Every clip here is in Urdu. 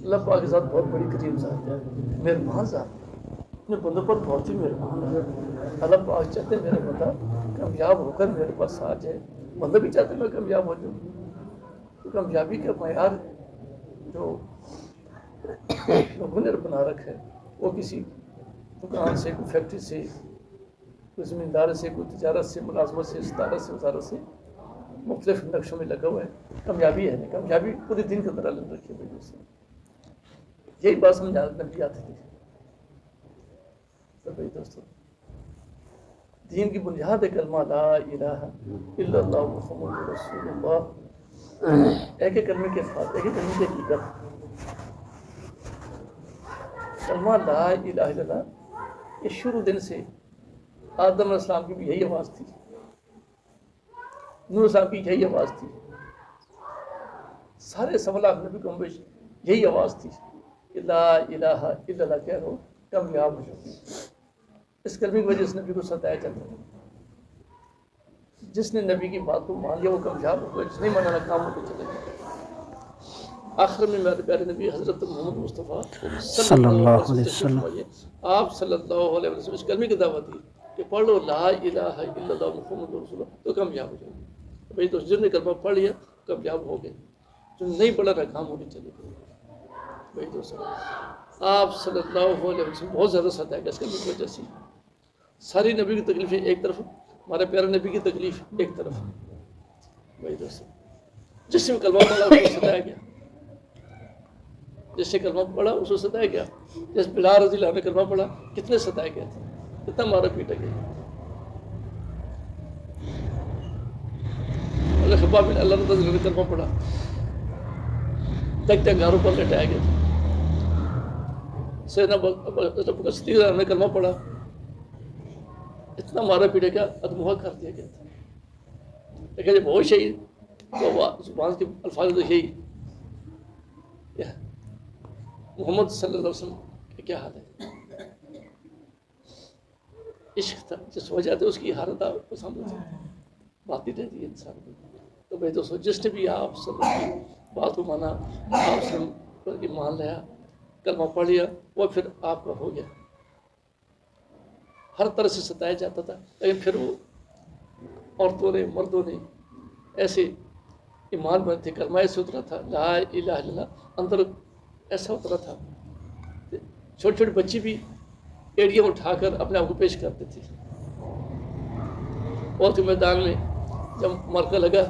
اللہ پاک کے ساتھ بہت بڑی کریم ذات ہے، مہربان ذات ہے، اپنے بندوں پر بہت ہی مہربان ہے۔ اللہ پاک چاہتے ہیں میرا بندہ کامیاب ہو کر میرے پاس آ جائے، بندہ بھی چاہتے ہیں میں کامیاب ہو جاؤں۔ تو کامیابی کا معیار جو لوگوں نے بنا رکھا ہے وہ کسی دکان سے، کوئی فیکٹری سے، کوئی زمیندار سے، کوئی تجارت سے، ملازمت سے، صدارت سے، وزارت سے مختلف نقشوں میں لگا ہوا ہے۔ کامیابی ہے نہیں، کامیابی پورے دن کی طرح لگ رکھی ہے سے۔ یہی بات سمجھا نبی آتے تھے۔ تو بھائی دوستو، دین کی بنیاد ہے کلمہ لا الہ الا اللہ محمد رسول اللہ۔ ایک ایک کلمے کے ساتھ ایک ایک کلمے کی حقیقت، کلمہ لا الہ الا اللہ، یہ شروع دن سے آدم علیہ السلام کی بھی یہی آواز تھی، نوح صاحب کی یہی آواز تھی، سارے سوالات نبی کو ہمیش یہی آواز تھی کہ لا الہ الا اللہ کہہ رہو کامیاب ہو جاؤ۔ اس کلمے کی وجہ سے نبی کو ستایا جاتا ہے۔ جس نے نبی کی بات کو مان لیا وہ کامیاب ہو گیا، جس نہیں مانا ناکام ہو کے چلے گئے۔ آخر میں میرے پیارے نبی حضرت محمد مصطفیٰ صلی اللہ علیہ وسلم، آپ صلی اللہ علیہ وسلم اس کلمے کی دعوت دی کہ پڑھ لو لا الہ الا اللہ محمد رسول اللہ تو کامیاب ہو جاؤ گے۔ بھائی تو جن نے کلمہ پڑھ لیا کامیاب ہو گئے، جو نہیں پڑھا ناکام ہو کے چلے گئے۔ بھائی دوستو، آپ صلی اللہ علیہ وسلم بہت زیادہ ستایا گیا اس کلمے کی وجہ سے۔ ساری نبی کی تکلیفیں ایک طرف، ہمارے پیارے نبی کی تکلیف ایک طرف۔ بھائی دوستو، جس نے کلمہ پڑھا اس کو ستایا گیا، جس نے کلمہ پڑھا اس کو ستایا گیا۔ جس بلال رضی اللہ عنہ نے کلمہ پڑھا کتنے ستائے گئے تھے، کتنا مارا پیٹا گیا۔ خباب بن اللہ رضی اللہ عنہ نے کلمہ پڑھا، تک تک گھروں پر لٹایا گیا تھا۔ سیدنا ابو بکر صدیق نے کلمہ پڑھا، اتنا مارا پیٹا گیا، ادمغا کر دیا گیا تھا۔ لیکن جب وہ شہید تو زبان کے الفاظ تو یہی محمد صلی اللہ علیہ وسلم کا کیا حال ہے، عشق تھا جس وجہ سے اس کی حالت آپ سامنے سے باتی رہتی ہے انسان کو۔ تو بھائی دوستو، جس نے بھی آپ صلی اللہ علیہ وسلم بات کو مانا، آپ سے پر مان لیا، کلمہ پڑھ لیا، وہ پھر آپ کا ہو گیا۔ ہر طرح سے ستایا جاتا تھا، لیکن پھر وہ عورتوں نے، مردوں نے ایسے ایمان پر تھے، کلمہ ایسے اترا تھا لا الہ الا اللہ اندر ایسا اترا تھا، چھوٹے چھوٹے بچے بھی ایڑیاں اٹھا کر اپنے آپ کو پیش کرتے تھے۔ اور کے میدان میں جب مرکہ لگا،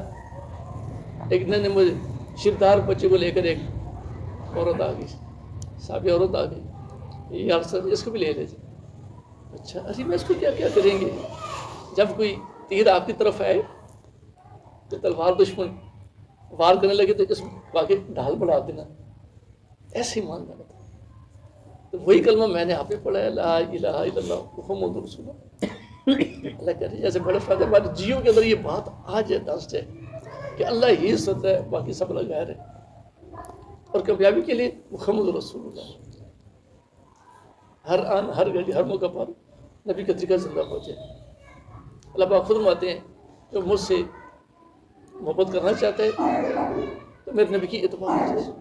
ایک ننے مجھے شردار بچے کو لے کر ایک عورت آ گئی، صحابی عورت آ گئی، یا رسول اللہ اس کو بھی لے لیجیے۔ اچھا ارے میں اس کو کیا کریں گے؟ جب کوئی تیر آپ کی طرف آئے تو تلوار دشمن وار کرنے لگے تو اس واقعی ڈھال بڑھا دینا، ایسے ہی مان جانا تھا۔ تو وہی کلمہ میں نے آپ نے پڑھا ہے لا الہ الا اللہ محمد رسول اللہ۔ اللہ کہہ رہے جیسے بڑے فائدے ہمارے جیو کے اندر یہ بات آ جائے دست ہے کہ اللہ ہی سچ ہے، باقی سب لوگ غیر ہے، اور کامیابی کے لیے محمد رسول اللہ ہر آن ہر گھڑی ہر موقع پر نبی کا طریقہ زندہ ہو جائے۔ اللہ پاک خود فرماتے ہیں جو مجھ سے محبت کرنا چاہتے ہیں تو میرے نبی کی اتباع کیجیے۔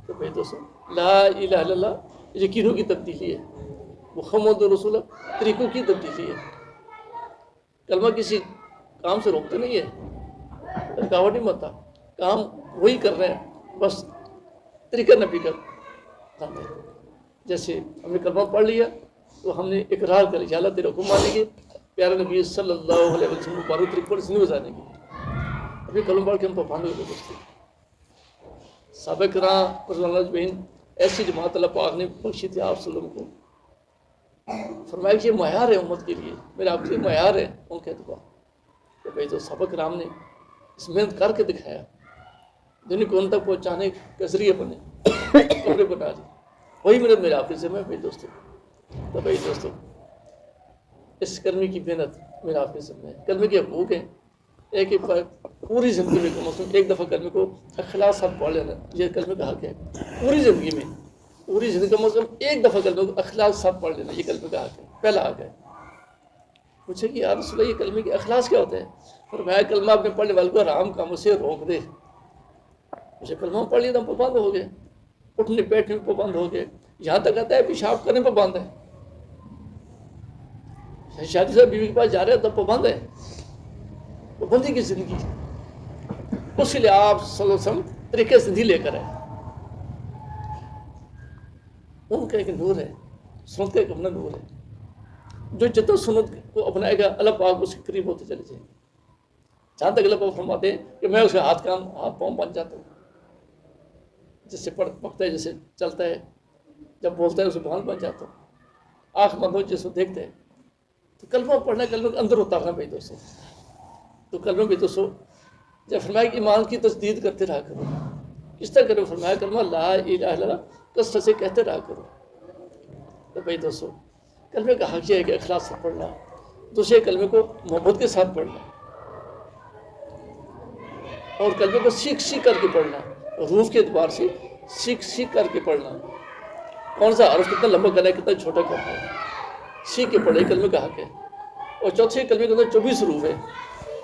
تو بھائی دوستو، لا الہ الا اللہ یقینوں کی تبدیلی ہے، محمد رسول اللہ طریقوں کی تبدیلی ہے۔ کلمہ کسی کام سے روکتے نہیں ہے، رکاوٹ نہیں مانتا، کام وہی کر رہے ہیں، بس طریقہ نبی کا کام ہے۔ جیسے ہم نے کلمہ پڑھ لیا تو ہم نے اقرار کر لیا اللہ تیرے حکم مانیں گے، پیارے نبی صلی اللہ علیہ وسلم مبارک طریقے پر زندگی گزاریں گے۔ ابھی کلمہ پڑھ کے ہم پابند ہو گئے دوستو۔ صحابہ کرام رضی اللہ اجمعین ایسی جماعت اللہ پاک نے بخشی تھی آپ صلی اللہ علیہ وسلم کو، فرمایا کہ یہ معیار ہے امت کے لیے، میرے آپ کے لیے معیار ہے ان کے اعتبار۔ تو بھائی جو صحابہ کرام نے اس محنت کر کے دکھایا، دنیا کو ان تک پہنچانے کے ذریعے بنے، کپڑے بنا دی، وہی میرے آپ کے ذمہ ہے بھائی دوستو۔ تو بھائی دوستو، اس کلمے کی محنت میرا آپ کے ذمہ ہے۔ کلمے کے حقوق ہیں، ایک ایک پوری زندگی میں کم از کم ایک دفعہ کلمے کو اخلاص ساتھ پڑھ لینا، یہ کلمے کا حق ہے۔ پوری زندگی میں، پوری زندگی کم از کم ایک دفعہ کلمے کو اخلاص ساتھ پڑھ لینا، یہ کلمے کا حق ہے، پہلا حق ہے۔ پوچھے کہ یا رسول اللہ یہ کلمے کے اخلاص کیا ہوتا ہے؟ فرمایا کلمہ اپنے پڑھنے والے کو حرام کاموں سے روک دے۔ مجھے کلمہ پڑھ لیا تو ہم پابند ہو گئے، اٹھنے بیٹھنے پہ پابند ہو گئے، یہاں تک آتا ہے پیشاب کرنے پہ پابند ہے، شادی سے بیوی کے پاس جا رہے ہیں تب پابند ہے، پابندی کی زندگی، اس کے لیے آپ صلی اللہ علیہ وسلم طریقے زندگی لے کر آئے۔ ان کا ایک نور ہے، سنت کا ایک اپنا نور ہے، جو جتنا سنت کو اپنائے گا اللہ پاک اس کے قریب ہوتے چلے جائیں گے۔ جہاں تک اللہ پاک فرماتے ہیں کہ میں اسے ہاتھ پاؤں بن جاتا ہوں، جس سے پکتا ہے، جیسے چلتا ہے، جب بولتا ہے اسے بن جاتا ہوں، آنکھ بند ہو جس کو دیکھتے ہیں۔ تو کلمہ پڑھنا، کلمہ کے اندر اتارنا بھائی دوستوں، تو کلمہ بھی دوستوں جب فرمایا کہ ایمان کی تجدید کرتے رہا کرو، کس طرح کرو؟ فرمایا کلمہ لا الہ الا اللہ کثرت سے کہتے رہا کرو۔ تو بھائی دوستوں کلمے کا حق یہ ہے کہ اخلاص سے پڑھنا، دوسرے کلمے کو محبت کے ساتھ پڑھنا، اور کلمے کو سیکھ کر کے پڑھنا، حروف کے اعتبار سے سیکھ کر کے پڑھنا، کون سا حرف کتنا لمبا کرنا ہے، کتنا چھوٹا کرنا ہے، سیکھ کے پڑھے، کلمے کا حق ہے۔ اور چوتھے کلمے کے اندر 24 حروف ہے،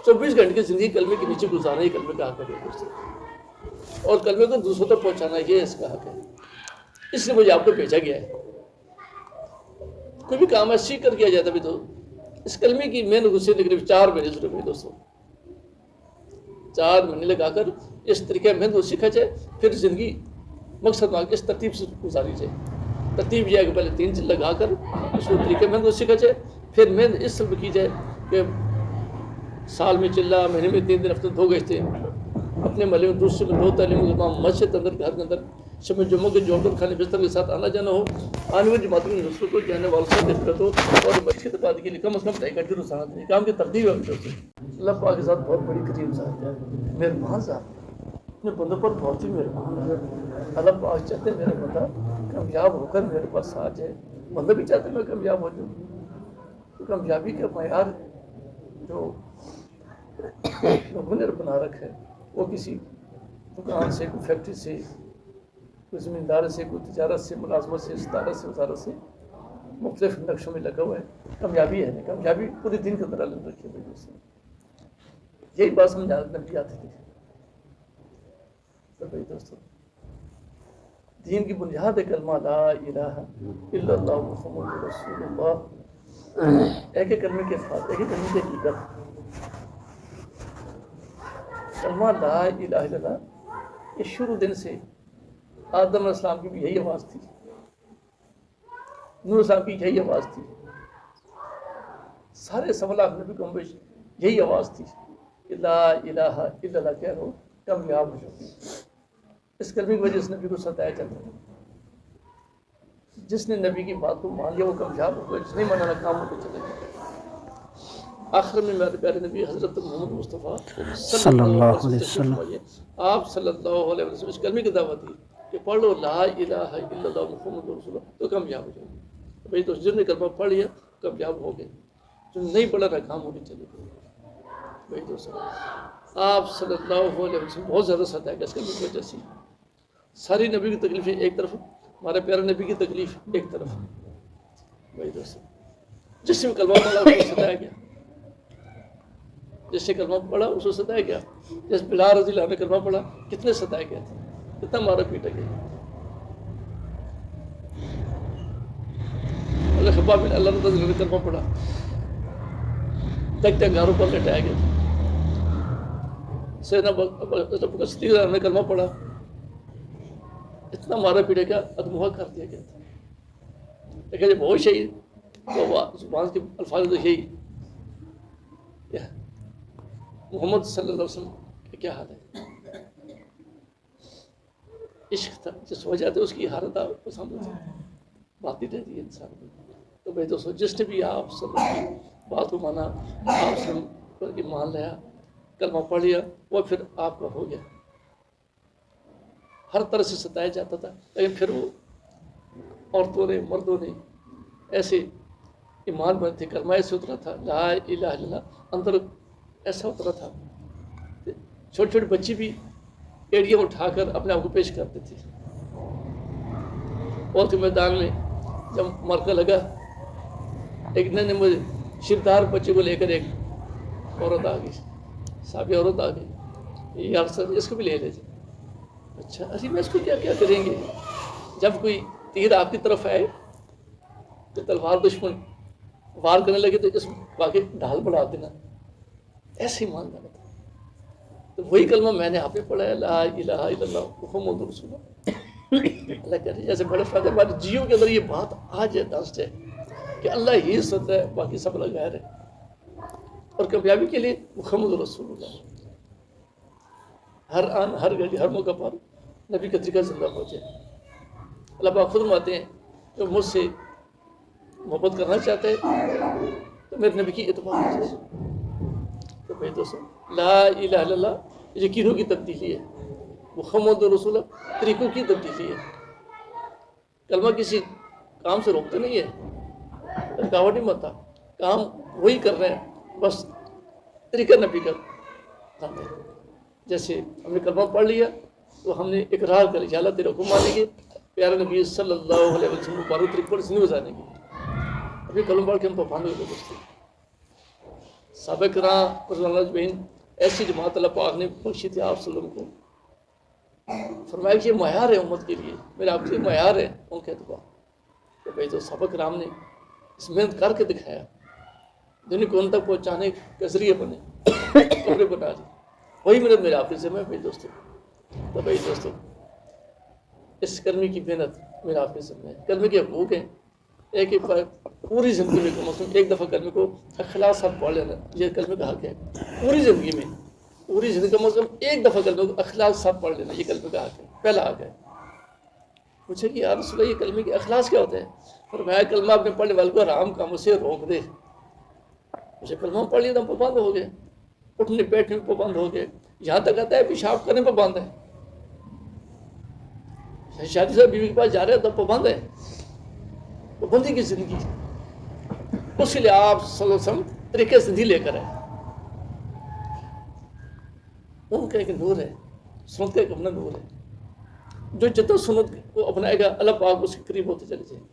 24 گھنٹے کی زندگی کلمے کے نیچے گزارنا، یہ کلمے کا حق ہے، اور کلمے کو دوسروں تک پہنچانا، یہ اس کا حق ہے۔ اس لیے مجھے آپ کو بھیجا گیا ہے، کوئی بھی کام ہے سیکھ کر کیا جاتا ہے۔ بھی تو اس کلمے کی محنت سے نکلے 4 مہینے ضرور ہے دوستوں، 4 مہینے لگا کر اس طریقے محنت کو سیکھا جائے، پھر زندگی مقصد میں اس ترتیب سے گزاری جائے۔ ترتیب یہ ہے کہ پہلے 3 جلد لگا کر اس کو طریقے محنت کو سیکھا جائے، پھر محنت اس سبب کی جائے کہ سال میں چلا، مہینے میں 3 دن، ہفتے 2 گشتے، اپنے محلے میں دوسرے میں 2 تعلیموں کے امام، مسجد اندر گھر کے اندر شب جمعہ کے جوڑ کر کھانے بستر کے ساتھ آنا جانا ہو، آنے والی جماعتوں کے رسول کو جانے والوں سے دفرت ہو، اور مسجد بعد کے لیے کم از کم 2.5 گھنٹے روزانہ دیں، کام کی ترتیب ہے اپنی طرف سے۔ اللہ پاک کے ساتھ بہت بڑی کریم ذات ہے، مہربان ذات ہے، اپنے بندوں پر بہت ہی مہربان ہے۔ اللہ پاک چاہتے ہیں میرا بندہ کامیاب ہو کر میرے پاس آ جائے، بندہ بھی چاہتے ہیں میں کامیاب ہو جاؤں۔ تو کامیابی کا معیار جو لوگوں نے بنا رکھا ہے، وہ کسی دکان سے، کوئی فیکٹری سے، کوئی زمیندار سے، کوئی تجارت سے، ملازمت سے، ستارت سے، وزارت سے، مختلف نقشوں میں لگا ہوا ہے۔ کامیابی ہے، کامیابی پورے دن کے اندر علم رکھی ہے۔ یہی بات سمجھانے بھی آتی تھی۔ تو بھائی دوستوں دین کی بنیاد ہے کلمہ لا الہ الا اللہ محمد رسول اللہ، ایک ایک کلمے کے ساتھ ایک ایک کلمے کی حقیقت۔ کلمہ لا الہ الا اللہ یہ شروع دن سے آدم علیہ السلام کی بھی یہی آواز تھی، نوح صاحب کی یہی آواز تھی، سارے سوالات نبی کو یہی آواز تھی کہ لا الہ الا اللہ کہہ رہو کامیاب ہو جاؤ۔ اس کلمے کی وجہ سے نبی کو ستایا جاتا ہے۔ جس نے نبی کی بات کو مان لیا وہ کامیاب ہو گیا، جس نے مانا کام ہو کے چلے گئے۔ آخر میں میرے پیارے نبی حضرت محمد مصطفیٰ صلی اللہ علیہ وسلم، آپ صلی اللہ علیہ وسلم اس کلمے کی دعوت دی کہ پڑھ لو لا الہ الا اللہ محمد رسول اللہ تو کامیاب ہو جاؤ۔ بھائی تو جن نے کلمہ پڑھ لیا کامیاب ہو گئے، جو نہیں پڑھا ناکام ہو کے چلے گئے۔ بھائی دوستوں آپ صلی اللہ علیہ وسلم بہت زیادہ ستایا گیا اس کلمے کی وجہ سے۔ ساری نبی کی تکلیفیں ایک طرف، ہمارے پیارے نبی کی تکلیف ایک طرف۔ بھائی دوستوں جس نے کلمہ پڑھا اس کو ستایا گیا، جس نے کلمہ پڑھا اس کو ستایا گیا۔ جس بلال رضی اللہ نے کلمہ پڑھا کتنے ستائے گئے تھے، کتنا مارا پیٹا گیا۔ خباب بن اللہ رضی اللہ نے کلمہ پڑھا، تک گاروں پر لٹایا گیا تھا۔ سیدنا ابوبکر صدیق نے کلمہ پڑھا، اتنا مارا پیٹا گیا، ادمغا کر دیا گیا تھا۔ لیکن جب وہ شہید تو زبان کے الفاظ یہی محمد صلی اللہ علیہ وسلم کا کیا حال ہے، عشق تھا جس وجہ سے اس کی حالت آپ کو سامنے بات ہی رہتی ہے انسان کو۔ تو بھائی دوستوں جس نے بھی آپ صلی اللہ علیہ وسلم بات کو مانا، آپ سے پر ایمان لیا، کلمہ پڑھ لیا، وہ پھر آپ کا ہو گیا۔ ہر طرح سے ستایا جاتا تھا، لیکن پھر وہ عورتوں نے، مردوں نے ایسے ایمان بنے تھے، کلمہ ایسے اترا تھا لا الہ الا اللہ اندر ایسا اترا تھا، چھوٹے چھوٹے بچے بھی ایڑیاں اٹھا کر اپنے آپ کو پیش کرتے تھے۔ اور کے میدان میں جب مرکہ لگا، ایک ننے مجھے شردار بچے کو لے کر ایک عورت آ گئی، صحابی عورت آ گئی، یا رسول اس کو بھی لے لیتے۔ اچھا ارے میں اس کو کیا کریں گے، جب کوئی تیر آپ کی طرف آئے تو تلوار دشمن وار کرنے لگے تو اس باقی ڈھال بڑھا دینا، ایسے ہی مان جانا تھا۔ تو وہی کلمہ میں نے آپ نے پڑھا ہے، لا الہ الا اللہ محمد رسول اللہ۔ اللہ کہہ رہے جیسے بڑے فائدے ہمارے جیو کے اندر یہ بات آ جائے دست ہے کہ اللہ ہی سچ ہے، باقی سب اللہ غیر ہے، اور کامیابی کے لیے محمد رسول اللہ ہر آن ہر گھڑی ہر موقع پر نبی کا طریقہ زندہ ہو جائے۔ اللہ پاک خود فرماتے ہیں جو مجھ سے محبت کرنا چاہتے ہیں تو میرے نبی کی اتباع کیجیے۔ تو بھائی دوستو، لا الہ الا اللہ یقینوں کی تبدیلی ہے، محمد رسول اللہ طریقوں کی تبدیلی ہے۔ کلمہ کسی کام سے روکتے نہیں ہے، رکاوٹ نہیں بنتا، کام وہی کر رہے ہیں، بس طریقہ نبی کا کام ہے۔ جیسے ہم نے کلمہ پڑھ لیا تو ہم نے اقرار کر لیا، اللہ تیرے حکم مانیں گے، پیارے نبی صلی اللہ علیہ وسلم مبارک طریقے پر زندگی گزارنے کی۔ ابھی کلمہ پڑھ کے ہم پابند ہو گئے۔ صحابہ کرام رضوان اللہ اجمعین ایسی جماعت اللہ پاک نے بخشی تھی آپ صلی اللہ علیہ وسلم کو، فرمایا کہ یہ معیار ہے امت کے لیے، میرے آپ کے لیے معیار ہے ان کے اعتبار۔ تو بھائی تو صحابہ کرام نے اس محنت کر کے دکھایا، دنیا کو ان تک پہنچانے کے ذریعے بنے، کپڑے بنا دی، وہی میرے آپ کے ذمہ ہے۔ بھائی دوستو، تو بھائی دوستو، اس کلمے کی محنت میرے آپ کے ذمہ ہے۔ کلمے کے حقوق ہیں، ایک ایک پوری زندگی میں کم از کم ایک دفعہ کلمے کو اخلاص ساتھ پڑھ لینا، یہ کلمے کا حق ہے۔ پوری زندگی میں، پوری زندگی کم از کم ایک دفعہ کلمے کو اخلاص ساتھ پڑھ لینا، یہ کلمے کا حق ہے، پہلا حق ہے۔ پوچھے کہ یا رسول اللہ یہ کلمے کی اخلاص کیا ہوتا ہے؟ فرمایا کلمہ اپنے پڑھنے والے کو حرام کاموں سے روک دے۔ مجھے کلمہ پڑھ لیا تو ہم پابند ہو گئے، اٹھنے بیٹھنے میں پابند ہو گئے، یہاں تک آتا ہے پیشاب کرنے پہ پابند ہے، شادی سے بیوی کے پاس جا رہے ہیں تو پابند ہے، پابندی کی زندگی۔ اس کے لیے آپ صلی اللہ علیہ وسلم طریقے زندگی لے کر آئے۔ ان کا ایک نور ہے، سنت کا ایک اپنا نور ہے، جو جتنا سنت کو اپنائے گا اللہ پاک اس کے قریب ہوتے چلے جائیں۔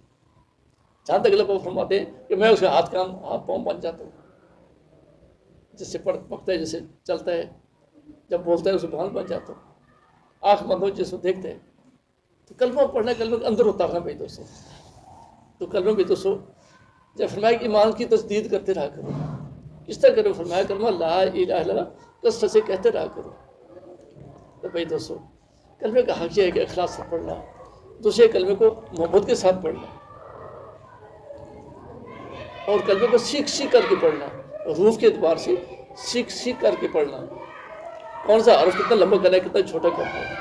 جہاں تک اللہ پاک فرماتے ہیں کہ میں اس کے ہاتھ پاؤں بن جاتا ہوں، جس سے پڑھتا ہے، جیسے چلتا ہے، جب بولتا ہے اسے بھان بن جاتا ہوں، آنکھ بند ہو جس کو دیکھتے ہیں۔ تو کلمہ پڑھنا، کلمہ کے اندر اتارنا بھائی دوستو۔ تو کلمہ بھی دوستو جب فرمایا کہ ایمان کی تجدید کرتے رہا کرو، کس طرح کرو؟ فرمایا کلمہ لا الہ الا اللہ کثرت سے کہتے رہا کرو۔ تو بھائی دوستو، کلمے کا حق یہ ہے کہ اخلاص سے پڑھنا، دوسرے کلمے کو محبت کے ساتھ پڑھنا، اور کلمے کو سیکھ سیکھ کر کے پڑھنا، حروف کے اعتبار سے سیکھ سیکھ کر کے پڑھنا، کون سا حرف کتنا لمبا کرنا ہے، کتنا چھوٹا کرنا ہے،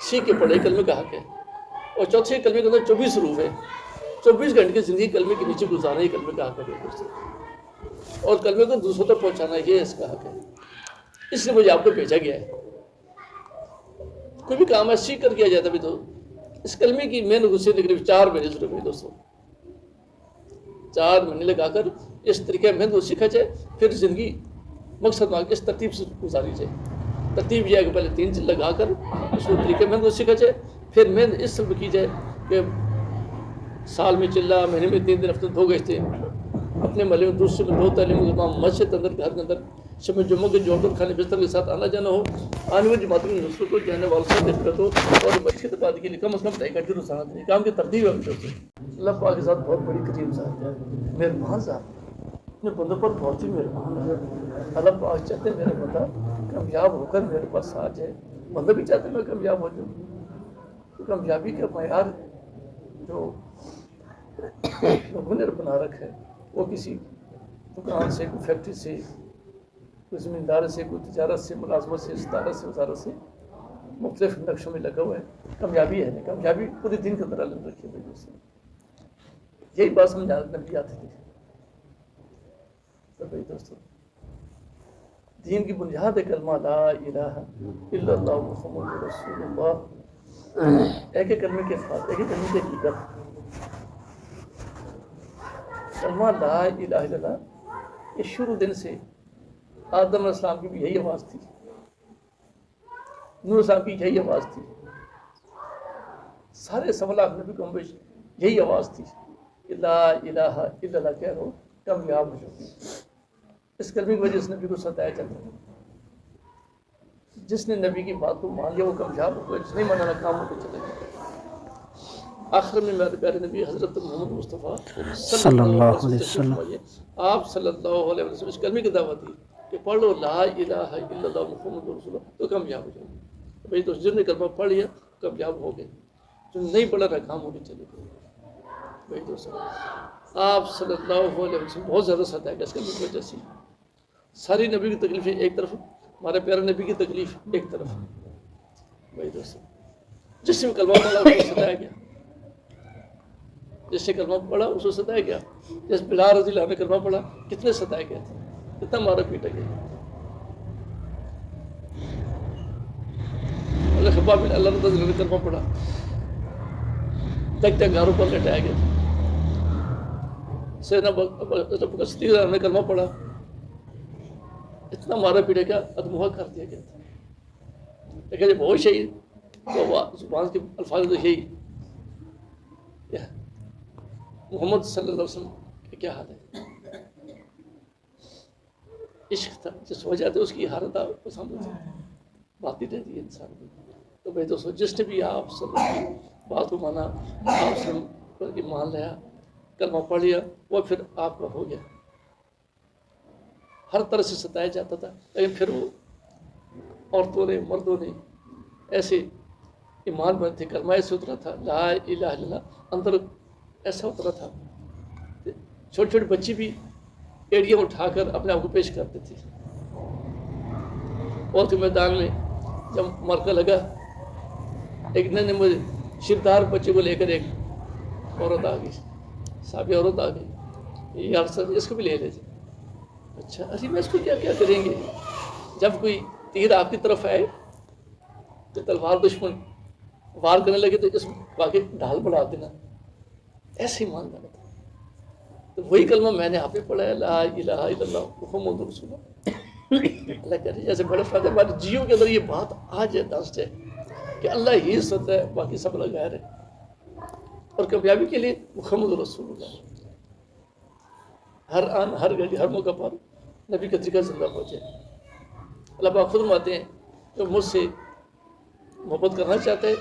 سیکھ کے پڑھے، کلمے کا حق ہے۔ اور چوتھے کلمے کے اندر 24 حروف ہے، 24 گھنٹے کی زندگی کلمے کے نیچے گزارنا، یہ کلمے کا حق ہے، اور کلمے کو دوسروں تک پہنچانا، یہ اس کا حق ہے۔ اس لیے مجھے آپ کو بھیجا گیا ہے۔ کوئی بھی کام ہے سیکھ کر کیا جاتا ہے تو اس کلمے کی محنت اس سے تقریباً 4 مہینے ضرور ہے دوستوں، 4 مہینے لگا کر اس طریقے محنت کو سیکھا جائے، پھر زندگی مقصد اس ترتیب سے گزاری جائے۔ ترتیب یہ ہے کہ پہلے 3 دن لگا کر اس کو طریقے محنت کو سیکھا جائے، پھر محنت اس سبب کی جائے کہ سال میں چلا، مہینے میں 3 دن، ہفتے 2 گشتے، اپنے محلے میں دوسرے میں 2 تعلیم، مسجد اندر، گھر کے اندر، شب جمعہ کے جوڑ کھانے بستر کے ساتھ آنا جانا ہو، آنے والی جماعتوں کے نسخوں کو جانے والوں سے دقت ہو، اور مسجد عبادت کے لیے کم از کم 2.5 گھنٹے روزانہ دیں۔ کام کی ترتیب ہے ہم سے اللہ پاک کے ساتھ بہت بڑی کریم ذات ہے، مہربان ذات ہے، اپنے بندوں پر بہت ہی مہربان ہے۔ اللہ پاک چاہتے ہیں میرا بندہ کامیاب ہو کر میرے پاس آ جائے، بندہ بھی چاہتے ہیں میں کامیاب ہو جاؤں۔ تو کامیابی کا معیار جو لوگوں نے بنا رکھا ہے، وہ کسی دکان سے، کوئی فیکٹری سے، کوئی زمیندار سے، کوئی تجارت سے، ملازمت سے، ستارت سے، وزارت سے، مختلف نقشوں میں لگا ہوا ہے۔ کامیابی ہے نہیں، کامیابی پورے دین کے اندر علم رکھی ہے۔ یہی بات سمجھانے نبی آتے تھے۔ تو بھائی دوستو، دین کی بنیاد ہے کلمہ لا الہ الا اللہ محمد رسول اللہ۔ ایک ایک کلمے کے ساتھ، ایک ایک کلمے کی حقیقت، کلمہ لا الہ الا اللہ، یہ شروع دن سے آدم علیہ السلام کی بھی یہی آواز تھی، نوح علیہ السلام کی یہی آواز تھی، سارے 1.25 لاکھ نبی کو یہی آواز تھی کہ لا الہ الا اللہ کہہ رہو، کامیاب ہو جاؤ۔ اس کلمے کی وجہ سے نبی کو ستایا جاتا ہے۔ جس نے نبی کی بات کو مان لیا وہ کامیاب ہو گیا، جس نہیں مانا ناکام ہو کے چلے گئے۔ آخر میں میرے پیارے نبی حضرت محمد مصطفیٰ صلی اللہ علیہ وسلم آپ صلی اللہ علیہ وسلم اس کلمے کی دعوت دی کہ پڑھ لو لا الہ الا اللہ محمد رسول اللہ تو کامیاب ہو جاؤ گے. بھائی دوست جن نے کلمہ پڑھ لیا کامیاب ہو گئے, جو نہیں پڑھا ناکام ہو کے چلے گئے. بھائی دوست آپ صلی اللہ علیہ وسلم بہت زیادہ ستایا گیا اس کلمے کی وجہ سے. ساری نبی کی تکلیفیں ایک طرف, ہمارے پیارے نبی کی تکلیف ایک طرف. بھائی دوست جس نے کلمہ پڑھا اس کو ستایا گیا, جس نے کلمہ پڑھا اس کو ستایا گیا. جس بلال رضی اللہ عنہ نے کلمہ پڑھا کتنے ستائے گئے تھے, کتنا مارا پیٹا گیا. خباب بن اللہ رضی اللہ عنہ نے کلمہ پڑھا تک گاروں پر لٹایا گیا تھا. سیدنا ابوبکر صدیق رضی اللہ عنہ نے کلمہ پڑھا, اتنا مارا پیٹا گیا, ادمغا کر دیا گیا تھا. لیکن جب وہ شہید تو زبان کے الفاظ تو یہی محمد صلی اللہ علیہ وسلم کا کیا حال ہے. عشق تھا جس وجہ سے اس کی حالت پسند تھی, باتی رہتی ہے انسان کی. تو بھائی دوستو جس نے بھی آپ صلی اللہ علیہ وسلم بات کو مانا, آپ سے پر ایمان لیا, کلمہ پڑھ لیا, وہ پھر آپ کا ہو گیا. ہر طرح سے ستایا جاتا تھا لیکن پھر وہ عورتوں نے مردوں نے ایسے ایمان بند تھے, کلمہ ایسے اترا تھا لا الہ الا اللہ اندر ایسا اترا تھا. چھوٹی چھوٹی بچی بھی ایڑیاں اٹھا کر اپنے آپ کو پیش کرتے تھے. اور کے میدان میں جب مرکہ لگا, ایک ننے مجھے شردار بچے کو لے کر ایک عورت آ گئی, صحابی عورت آ گئی, یا رسول اس کو بھی لے لیجیے. اچھا ارے میں اس کو کیا کریں گے, جب کوئی تیر آپ کی طرف آئے تو تلوار دشمن وار کرنے لگے تو اس واقعی ڈھال بڑھا دینا, ایسے ہی مان جانا تھا. تو وہی کلمہ میں نے آپ نے پڑھا ہے لا الہ الا اللہ محمد رسول اللہ. اللہ کہہ رہے جیسے بڑے فائدے ہمارے جیو کے اندر یہ بات آ جائے دست ہے کہ اللہ ہی سچ ہے, باقی سب لوگ غیر ہے. اور کامیابی کے لیے محمد رسول اللہ ہر آن ہر گھڑی ہر موقع پر نبی کا طریقہ زندہ پہنچے. اللہ پاک خود فرماتے ہیں جو مجھ سے محبت کرنا چاہتے ہیں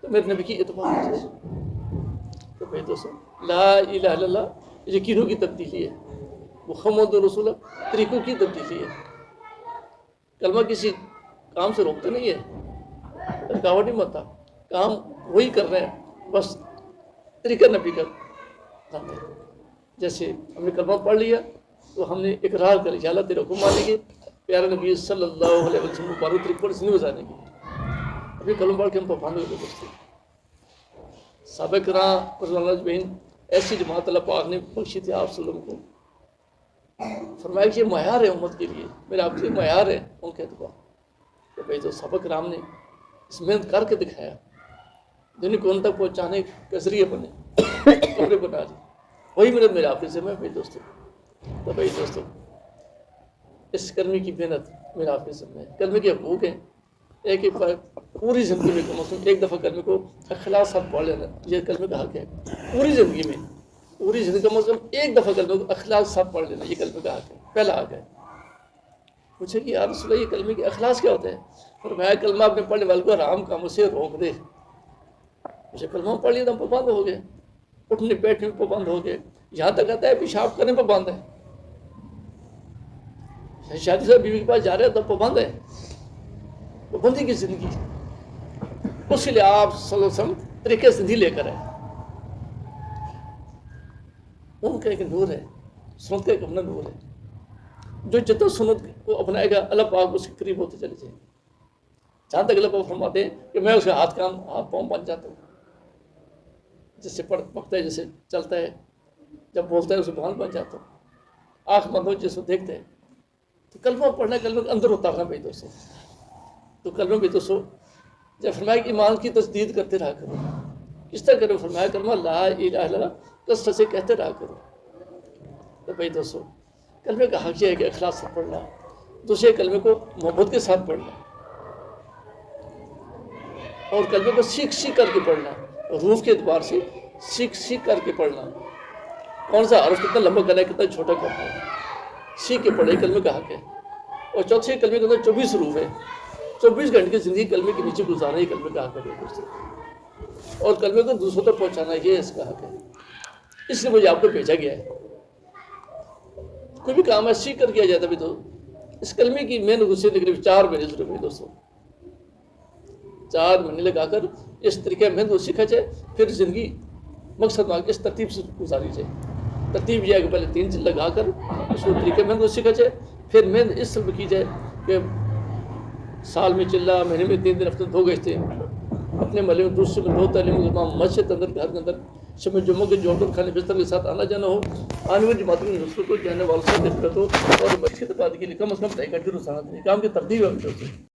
تو میرے نبی کی اتباع کیجیے. تو بھائی دوستو لا الہ الا اللہ یقینوں کی تبدیلی ہے, محمد رسول اللہ طریقوں کی تبدیلی ہے. کلمہ کسی کام سے روکتے نہیں ہے, رکاوٹ نہیں بنتا, کام وہی کر رہے ہیں, بس طریقہ نبی کا کام ہے. جیسے ہم نے کلمہ پڑھ لیا تو ہم نے اقرار کر لیا اللہ تیرے حکم مانیں گے, پیارے نبی صلی اللہ علیہ وسلم مبارک طریقے پر زندگی گزارنے کی. ابھی کلمہ پڑھ کے ہم پابند ہو گئے دوستوں. صحابہ کرام رضی اللہ اجمعین ایسی جماعت اللہ پاک نے بخشی تھی آپ صلی اللہ علیہ وسلم کو. فرمایا کہ یہ معیار ہے امت کے لیے, میرے آپ کے لیے معیار ہے ان کے اعتبار. تو بھائی جو صحابہ کرام نے اس محنت کر کے دکھایا, دنیا کو ان تک پہنچانے کے ذریعے بنے, کپڑے بنا لی, وہی میرے آپ کے ذمہ ہے بھائی دوستوں. تو بھائی دوستوں اس کلمے کی محنت میرا آپ کے ذمہ ہے. کلمے کے حقوق ہیں, ایک ایک پوری زندگی میں کم از کم ایک دفعہ کلمے کو اخلاص ساتھ پڑھ لینا, یہ کلمے کا حق ہے. پوری زندگی میں, پوری زندگی کم از کم ایک دفعہ کلمے کو اخلاص ساتھ پڑھ لینا, یہ کلمے کا حق ہے, پہلا حق ہے. پوچھے کہ یا رسول اللہ یہ کلمے کے اخلاص کیا ہوتا ہے؟ فرمایا کلمہ اپنے پڑھنے والے کو حرام کاموں سے روک دے. مجھے کلمہ پڑھ لیا تو ہم پابند ہو گئے, اٹھنے بیٹھنے میں پابند ہو گئے, یہاں تک آتا ہے پیشاب کرنے پہ پابند ہے. شادی سے بیوی کے پاس جا رہے ہیں تو پابند ہے, پابندی کی زندگی. اس لیے آپ صلی اللہ علیہ وسلم طریقے زندگی لے کر آئے. ان کا ایک نور ہے, سنت کا ایک اپنا نور ہے. جو جتنا سنت کو اپنائے گا اللہ پاک اس کے قریب ہوتے چلے جائیں گے. جہاں تک اللہ پاک فرماتے ہیں کہ میں اس کے ہاتھ پاؤں بن جاتا ہوں. جس سے پکتا ہے, جیسے چلتا ہے, جب بولتا ہے اسے بن جاتا ہوں. آنکھ بند ہو جس کو دیکھتے ہیں. تو کلمہ پڑھنا, کلمہ کے اندر اتارنا بھائی دوستوں. تو کلمہ بھی دوستوں جب فرمایا کہ ایمان کی تجدید کرتے رہا کرو. کس طرح کرو؟ فرمایا کلمہ لا الہ الا اللہ کثرت سے کہتے رہا کرو. تو بھائی دوستوں کلمے کا حق یہ ہے کہ اخلاص سے پڑھنا, دوسرے کلمے کو محبت کے ساتھ پڑھنا, اور کلمے کو سیکھ کر کے پڑھنا, روح کے اعتبار سے سیکھ کر کے پڑھنا. کون سا حرف کتنا لمبا کرنا ہے, کتنا چھوٹا کرنا ہے, سیکھ کے پڑھے, کلمے کا حق ہے. اور چوتھے کلمے کے اندر 24 روح ہے, 24 گھنٹے کی زندگی کلمے کے نیچے گزارنا, یہ کلمے کا حق ہے دوستوں. اور کلمے کو دوسروں تک پہنچانا یہ اس کا حق ہے. اس لیے مجھے آپ کو بھیجا گیا ہے. کوئی بھی کام ہے سیکھ کر کیا جاتا بھی تو اس کلمے کی محنت اس سے تقریباً 4 مہینے ضرور ہوئی دوستوں. 4 مہینے لگا کر اس طریقے محنت کو سیکھا جائے, پھر زندگی مقصد میں اس ترتیب سے گزاری جائے. ترتیب یہ ہے کہ پہلے 3 چیز لگا کر اس کو طریقے محنت کو سیکھا جائے, پھر محنت اس سلب کی جائے کہ سال میں چلا, مہینے میں 3 دن, ہفتے 2 گشتے, اپنے محلے میں دوسرے میں 2 تعلیم تمام مسجد اندر گھر کے اندر شب جمعہ کے جوڑ کھانے بستر کے ساتھ آنا جانا ہو, آنے والی جماعتوں کے نسلوں کو جانے والوں سے دقت ہو, اور مسجد کے بعد کے لیے کم از کم 2 گھنٹے روزانہ کام کی ترتیب ہے.